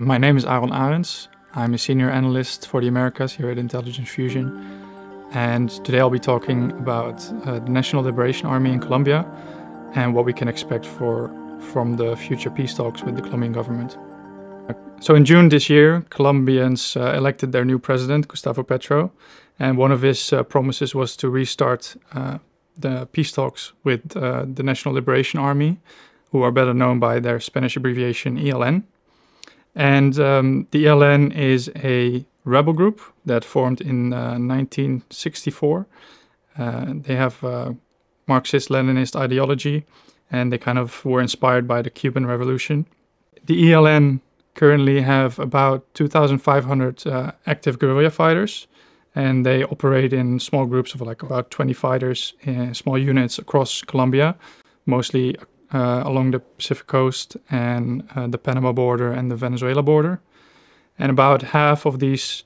My name is Aaron Arends. I'm a senior analyst for the Americas here at Intelligence Fusion. And today I'll be talking about the National Liberation Army in Colombia and what we can expect from the future peace talks with the Colombian government. So in June this year, Colombians elected their new president, Gustavo Petro, and one of his promises was to restart the peace talks with the National Liberation Army, who are better known by their Spanish abbreviation ELN. And the ELN is a rebel group that formed in 1964. They have Marxist-Leninist ideology, and they kind of were inspired by the Cuban Revolution. The ELN currently have about 2,500 active guerrilla fighters, and they operate in small groups of like about 20 fighters in small units across Colombia, mostly along the Pacific coast and the Panama border and the Venezuela border. And about half of these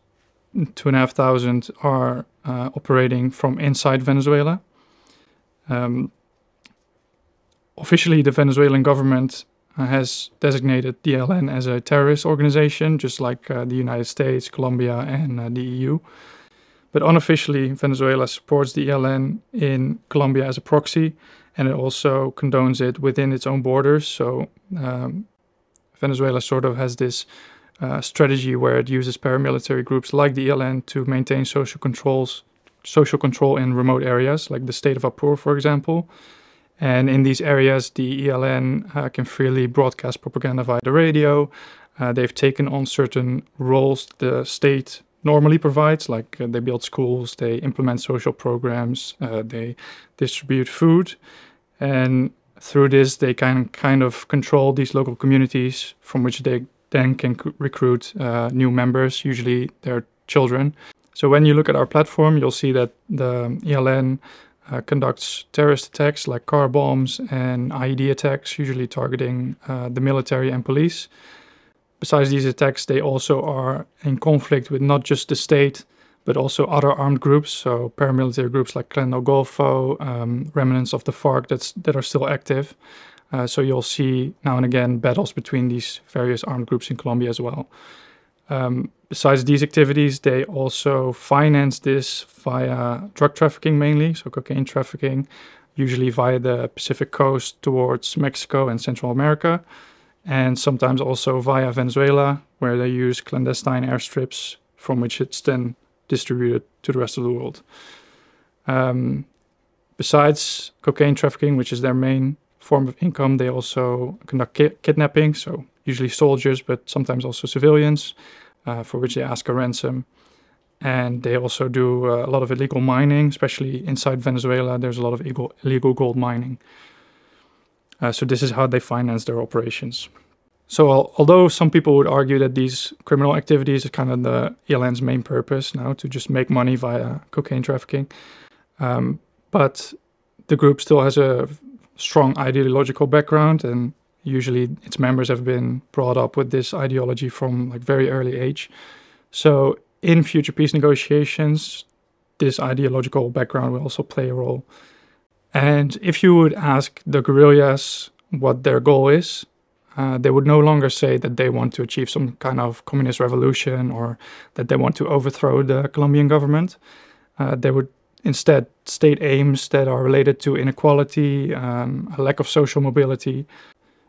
2,500 are operating from inside Venezuela. Officially, the Venezuelan government has designated the ELN as a terrorist organization, just like the United States, Colombia, and the EU. But unofficially, Venezuela supports the ELN in Colombia as a proxy, and it also condones it within its own borders. So Venezuela sort of has this strategy where it uses paramilitary groups like the ELN to maintain social control in remote areas, like the state of Apur, for example. And in these areas, the ELN can freely broadcast propaganda via the radio. They've taken on certain roles the state normally provides, like they build schools, they implement social programs, they distribute food. And through this, they can kind of control these local communities from which they then can recruit new members, usually their children. So when you look at our platform, you'll see that the ELN conducts terrorist attacks like car bombs and IED attacks, usually targeting the military and police. Besides these attacks, they also are in conflict with not just the state, but also other armed groups, so paramilitary groups like Clan del Golfo, remnants of the FARC that are still active. So you'll see now and again battles between these various armed groups in Colombia as well. Besides these activities, they also finance this via drug trafficking mainly, so cocaine trafficking, usually via the Pacific coast towards Mexico and Central America, and sometimes also via Venezuela, where they use clandestine airstrips from which it's then distributed to the rest of the world. Besides cocaine trafficking, which is their main form of income, they also conduct kidnapping, so usually soldiers, but sometimes also civilians, for which they ask a ransom. And they also do a lot of illegal mining, especially inside Venezuela. There's a lot of illegal gold mining. So this is how they finance their operations. So although some people would argue that these criminal activities are kind of the ELN's main purpose now, to just make money via cocaine trafficking, but the group still has a strong ideological background, and usually its members have been brought up with this ideology from like very early age. So in future peace negotiations, this ideological background will also play a role. And if you would ask the guerrillas what their goal is, they would no longer say that they want to achieve some kind of communist revolution or that they want to overthrow the Colombian government. They would instead state aims that are related to inequality, a lack of social mobility.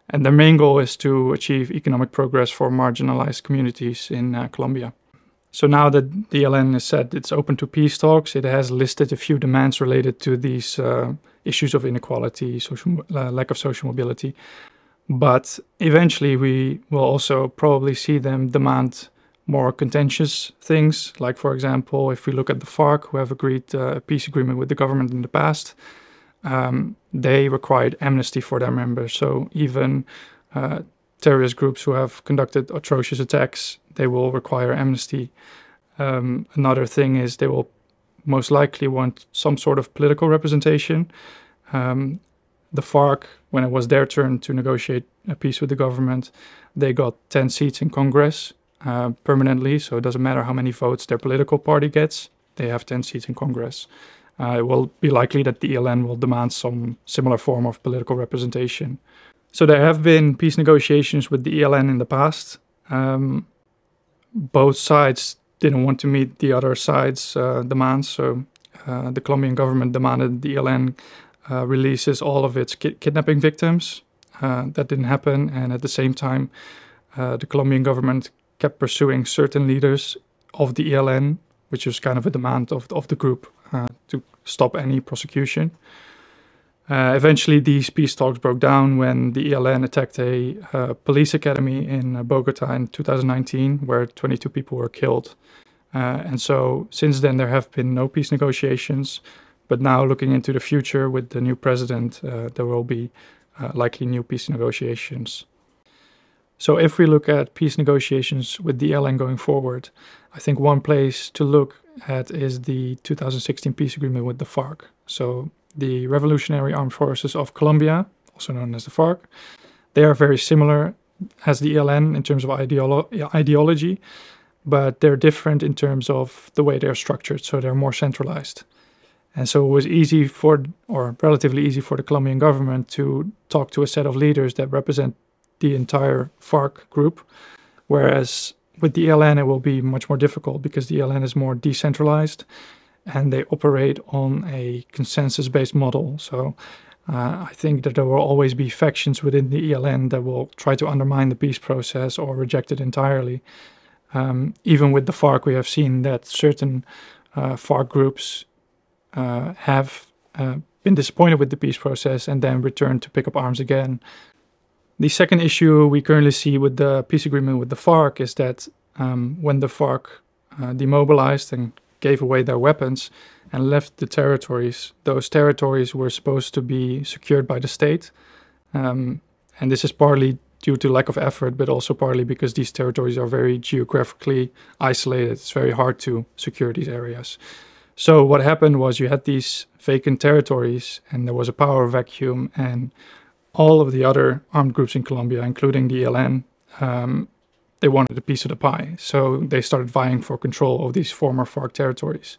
And their main goal is to achieve economic progress for marginalized communities in Colombia. So now that the ELN has said it's open to peace talks, it has listed a few demands related to these issues of inequality, lack of social mobility. But eventually we will also probably see them demand more contentious things. Like, for example, if we look at the FARC, who have agreed a peace agreement with the government in the past, they required amnesty for their members. So even terrorist groups who have conducted atrocious attacks, they will require amnesty. Another thing is they will most likely want some sort of political representation. The FARC, when it was their turn to negotiate a peace with the government, they got 10 seats in Congress permanently, so it doesn't matter how many votes their political party gets, they have 10 seats in Congress. It will be likely that the ELN will demand some similar form of political representation. So there have been peace negotiations with the ELN in the past, Both sides didn't want to meet the other side's demands, so the Colombian government demanded the ELN releases all of its kidnapping victims. That didn't happen, and at the same time, the Colombian government kept pursuing certain leaders of the ELN, which was kind of a demand of the group to stop any prosecution. Eventually, these peace talks broke down when the ELN attacked a police academy in Bogota in 2019, where 22 people were killed. And so since then, there have been no peace negotiations. But now, looking into the future with the new president, there will be likely new peace negotiations. So if we look at peace negotiations with the ELN going forward, I think one place to look at is the 2016 peace agreement with the FARC. So the Revolutionary Armed Forces of Colombia, also known as the FARC, they are very similar as the ELN in terms of ideology, but they're different in terms of the way they're structured, so they're more centralized. And so it was easy or relatively easy for the Colombian government to talk to a set of leaders that represent the entire FARC group, whereas with the ELN it will be much more difficult because the ELN is more decentralized and they operate on a consensus-based model. So I think that there will always be factions within the ELN that will try to undermine the peace process or reject it entirely. Even with the FARC, we have seen that certain FARC groups have been disappointed with the peace process and then returned to pick up arms again. The second issue we currently see with the peace agreement with the FARC is that when the FARC demobilized and gave away their weapons and left the territories, those territories were supposed to be secured by the state. And this is partly due to lack of effort, but also partly because these territories are very geographically isolated. It's very hard to secure these areas. So what happened was you had these vacant territories and there was a power vacuum, and all of the other armed groups in Colombia, including the ELN, they wanted a piece of the pie. So they started vying for control of these former FARC territories.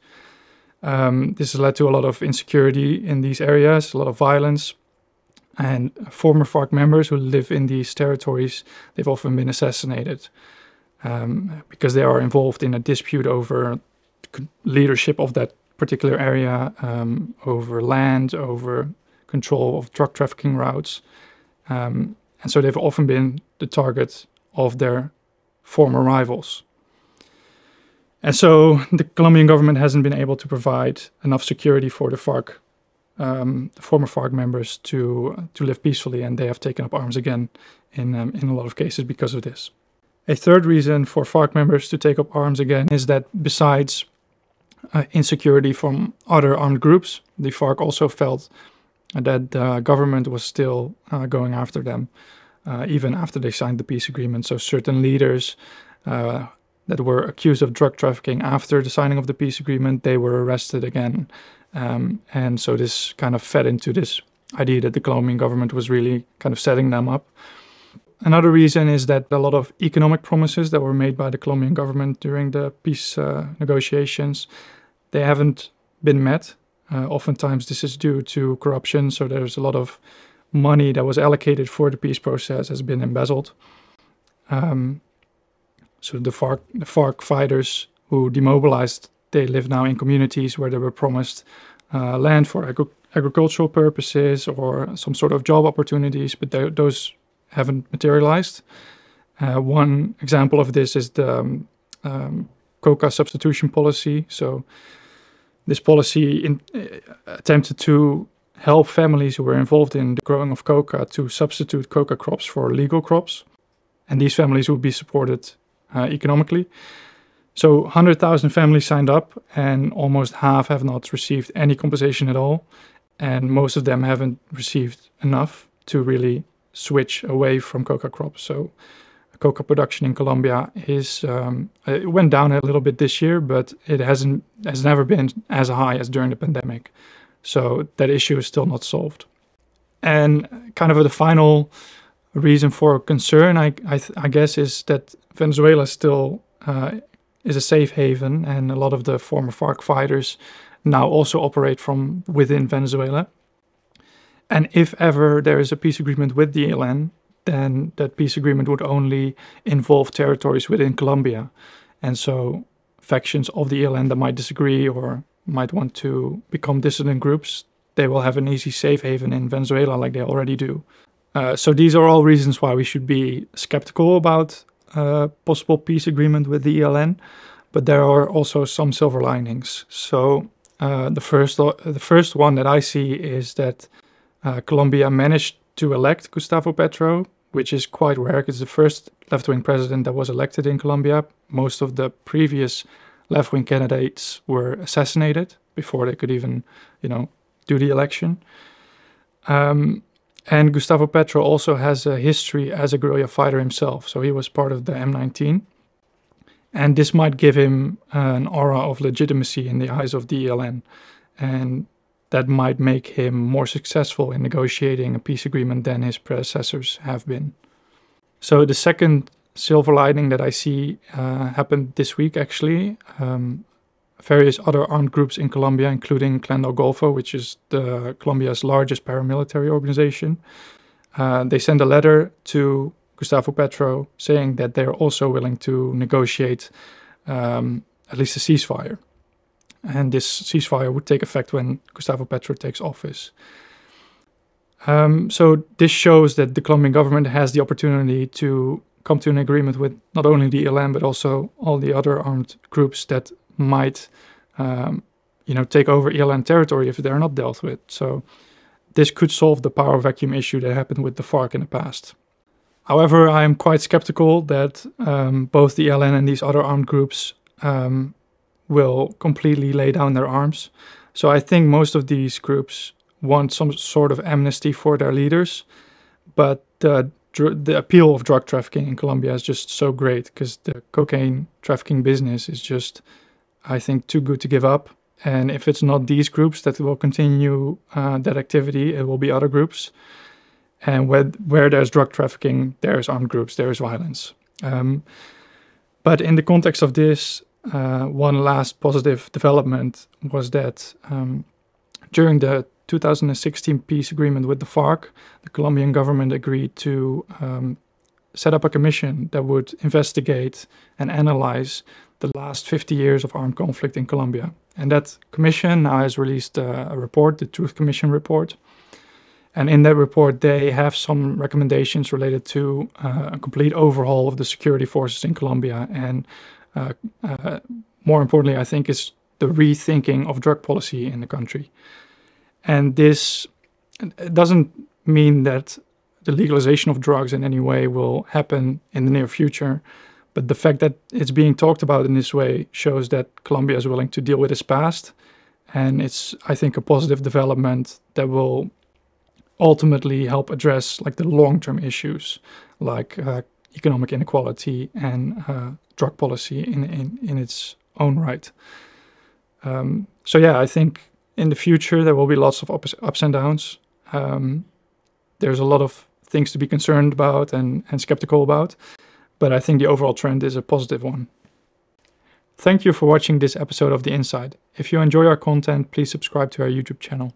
This has led to a lot of insecurity in these areas, a lot of violence. And former FARC members who live in these territories, they've often been assassinated because they are involved in a dispute over leadership of that particular area, over land, over control of drug trafficking routes. And so they've often been the target of their former rivals. And so the Colombian government hasn't been able to provide enough security for the FARC, the former FARC members to live peacefully, and they have taken up arms again in a lot of cases because of this. A third reason for FARC members to take up arms again is that besides insecurity from other armed groups, the FARC also felt that the government was still going after them, even after they signed the peace agreement. So certain leaders that were accused of drug trafficking after the signing of the peace agreement, they were arrested again. And so this kind of fed into this idea that the Colombian government was really kind of setting them up. Another reason is that a lot of economic promises that were made by the Colombian government during the peace negotiations, they haven't been met. Oftentimes this is due to corruption, so there's a lot of money that was allocated for the peace process has been embezzled. So the FARC fighters who demobilized, they live now in communities where they were promised land for agricultural purposes or some sort of job opportunities, but those haven't materialized. One example of this is the coca substitution policy. So this policy attempted to help families who were involved in the growing of coca to substitute coca crops for legal crops. And these families would be supported economically. So 100,000 families signed up and almost half have not received any compensation at all. And most of them haven't received enough to really switch away from coca crops. So coca production in Colombia is it went down a little bit this year, but it has never been as high as during the pandemic. So that issue is still not solved. And kind of the final reason for concern, I guess, is that Venezuela still is a safe haven, and a lot of the former FARC fighters now also operate from within Venezuela. And if ever there is a peace agreement with the ELN, then that peace agreement would only involve territories within Colombia. And so factions of the ELN that might disagree or might want to become dissident groups, they will have an easy safe haven in Venezuela like they already do. So these are all reasons why we should be skeptical about possible peace agreement with the ELN, but there are also some silver linings. So the first one that I see is that Colombia managed to elect Gustavo Petro, which is quite rare because it's the first left-wing president that was elected in Colombia. Most of the previous left-wing candidates were assassinated before they could even, do the election. And Gustavo Petro also has a history as a guerrilla fighter himself. So he was part of the M19. And this might give him an aura of legitimacy in the eyes of the ELN. And that might make him more successful in negotiating a peace agreement than his predecessors have been. So the second silver lining that I see happened this week, actually. Various other armed groups in Colombia, including Clan del Golfo, which is Colombia's largest paramilitary organization. They sent a letter to Gustavo Petro saying that they're also willing to negotiate at least a ceasefire. And this ceasefire would take effect when Gustavo Petro takes office. So this shows that the Colombian government has the opportunity to come to an agreement with not only the ELN, but also all the other armed groups that might, take over ELN territory if they're not dealt with. So this could solve the power vacuum issue that happened with the FARC in the past. However, I am quite skeptical that both the ELN and these other armed groups will completely lay down their arms. So I think most of these groups want some sort of amnesty for their leaders, but the appeal of drug trafficking in Colombia is just so great because the cocaine trafficking business is just, I think, too good to give up. And if it's not these groups that will continue that activity, it will be other groups. And where there's drug trafficking, there's armed groups, there's violence. But in the context of this, one last positive development was that during the 2016 peace agreement with the FARC, the Colombian government agreed to set up a commission that would investigate and analyze the last 50 years of armed conflict in Colombia. And that commission now has released a report, the Truth Commission report. And in that report, they have some recommendations related to a complete overhaul of the security forces in Colombia. And more importantly, I think, is the rethinking of drug policy in the country. And this doesn't mean that the legalization of drugs in any way will happen in the near future. But the fact that it's being talked about in this way shows that Colombia is willing to deal with its past. And it's, I think, a positive development that will ultimately help address the long-term issues like economic inequality and drug policy in its own right. So yeah, I think in the future there will be lots of ups and downs. There's a lot of things to be concerned about and skeptical about, but I think the overall trend is a positive one. Thank you for watching this episode of The Inside. If you enjoy our content, please subscribe to our YouTube channel.